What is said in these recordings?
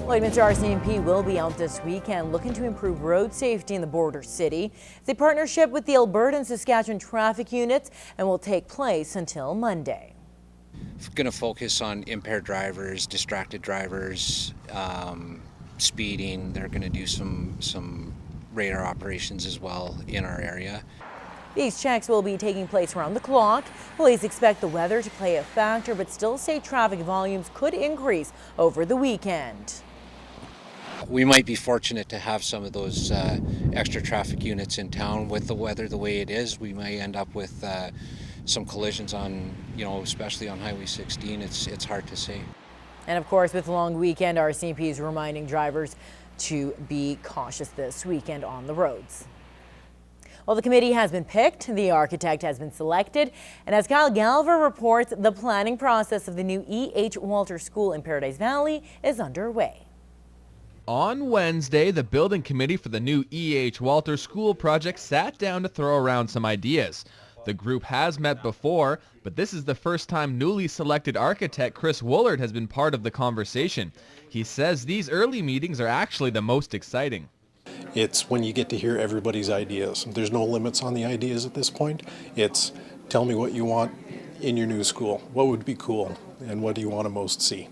Lloydminster RCMP will be out this weekend looking to improve road safety in the border city. It's a partnership with the Alberta and Saskatchewan traffic units and will take place until Monday. We're going to focus on impaired drivers, distracted drivers, speeding. They're going to do some radar operations as well in our area. These checks will be taking place around the clock. Police expect the weather to play a factor, but still say traffic volumes could increase over the weekend. We might be fortunate to have some of those extra traffic units in town. With the weather the way it is, we may end up with some collisions on, especially on Highway 16. It's hard to say. And of course, with the long weekend, RCMP is reminding drivers to be cautious this weekend on the roads. Well, the committee has been picked, the architect has been selected, and as Kyle Galver reports, the planning process of the new E.H. Walter School in Paradise Valley is underway. On Wednesday, the building committee for the new E.H. Walter School project sat down to throw around some ideas. The group has met before, but this is the first time newly selected architect Chris Woolard has been part of the conversation. He says these early meetings are actually the most exciting. It's when you get to hear everybody's ideas. There's no limits on the ideas at this point. It's tell me what you want in your new school. What would be cool and what do you want to most see?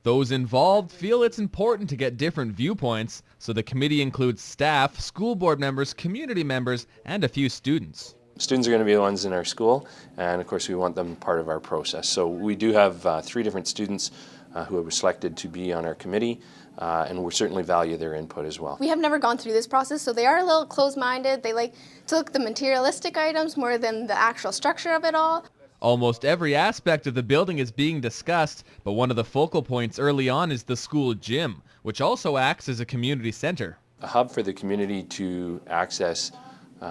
Those involved feel it's important to get different viewpoints, so the committee includes staff, school board members, community members, and a few students. Students are going to be the ones in our school, and of course we want them part of our process. So we do have 3 different students who were selected to be on our committee, and we certainly value their input as well. We have never gone through this process, so they are a little closed-minded. They like to look at the materialistic items more than the actual structure of it all. Almost every aspect of the building is being discussed, but one of the focal points early on is the school gym, which also acts as a community center. A hub for the community to access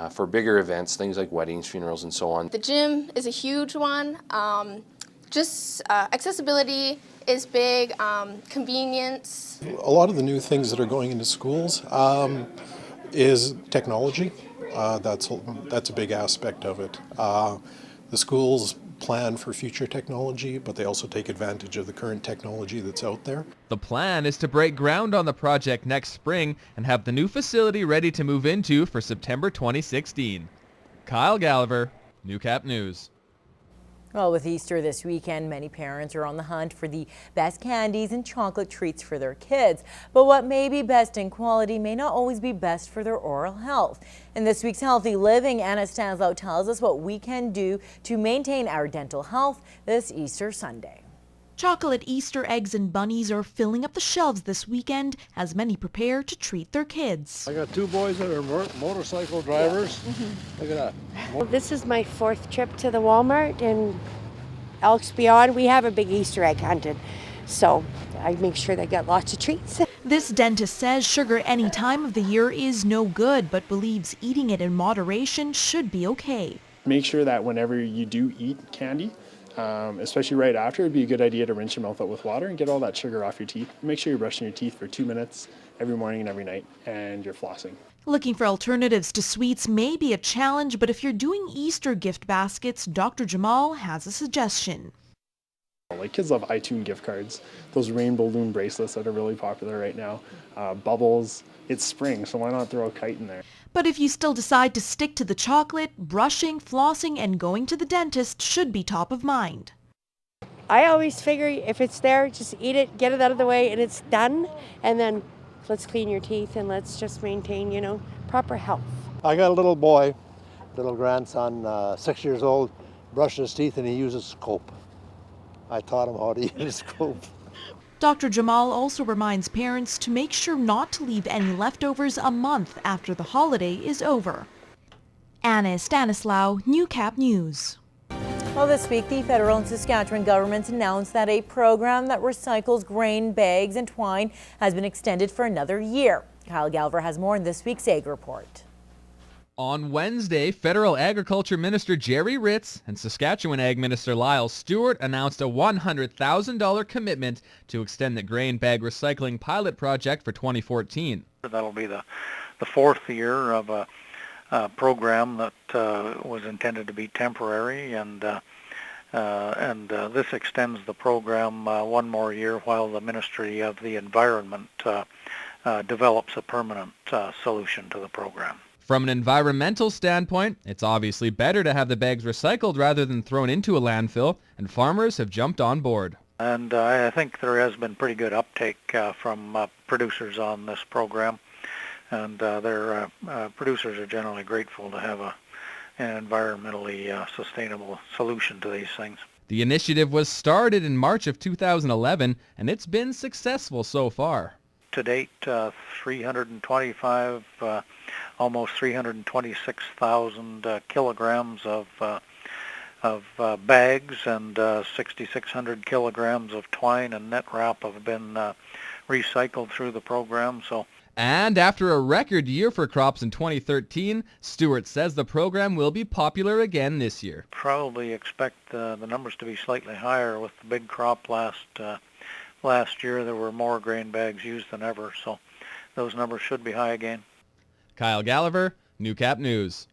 for bigger events, things like weddings, funerals, and so on. The gym is a huge one. Accessibility is big, convenience. A lot of the new things that are going into schools is technology. That's a big aspect of it. The schools plan for future technology, but they also take advantage of the current technology that's out there. The plan is to break ground on the project next spring and have the new facility ready to move into for September 2016. Kyle Galver, Newcap News. Well, with Easter this weekend, many parents are on the hunt for the best candies and chocolate treats for their kids. But what may be best in quality may not always be best for their oral health. In this week's Healthy Living, Anna Stanslau tells us what we can do to maintain our dental health this Easter Sunday. Chocolate Easter eggs and bunnies are filling up the shelves this weekend as many prepare to treat their kids. I got 2 boys that are motorcycle drivers. Look at that. Well, this is my 4th trip to the Walmart in Elks Beyond. We have a big Easter egg hunted, so I make sure they get lots of treats. This dentist says sugar any time of the year is no good, but believes eating it in moderation should be okay. Make sure that whenever you do eat candy, especially right after, it'd be a good idea to rinse your mouth out with water and get all that sugar off your teeth. Make sure you're brushing your teeth for 2 minutes every morning and every night, and you're flossing. Looking for alternatives to sweets may be a challenge, but if you're doing Easter gift baskets, Dr. Jamal has a suggestion. Like kids love iTunes gift cards, those rainbow balloon bracelets that are really popular right now, bubbles. It's spring, so why not throw a kite in there? But if you still decide to stick to the chocolate, brushing, flossing, and going to the dentist should be top of mind. I always figure if it's there, just eat it, get it out of the way, and it's done. And then let's clean your teeth and let's just maintain, proper health. I got a little boy, little grandson, 6 years old, brushing his teeth and he uses scope. I taught him how to use scope. Dr. Jamal also reminds parents to make sure not to leave any leftovers a month after the holiday is over. Anna Stanislau, Newcap News. Well, this week, the federal and Saskatchewan governments announced that a program that recycles grain bags and twine has been extended for another year. Kyle Galver has more in this week's Ag Report. On Wednesday, Federal Agriculture Minister Jerry Ritz and Saskatchewan Ag Minister Lyle Stewart announced a $100,000 commitment to extend the grain bag recycling pilot project for 2014. That'll be the 4th year of a program that was intended to be temporary, and This extends the program one more year while the Ministry of the Environment develops a permanent solution to the program. From an environmental standpoint, it's obviously better to have the bags recycled rather than thrown into a landfill, and farmers have jumped on board. And I think there has been pretty good uptake from producers on this program, and their producers are generally grateful to have an environmentally sustainable solution to these things. The initiative was started in March of 2011, and it's been successful so far. To date, 325, almost 326,000 kilograms of bags and 6,600 kilograms of twine and net wrap have been recycled through the program. And after a record year for crops in 2013, Stewart says the program will be popular again this year. Probably expect the numbers to be slightly higher with the big crop last year. There were more grain bags used than ever, so those numbers should be high again. Kyle Gallagher, Newcap News.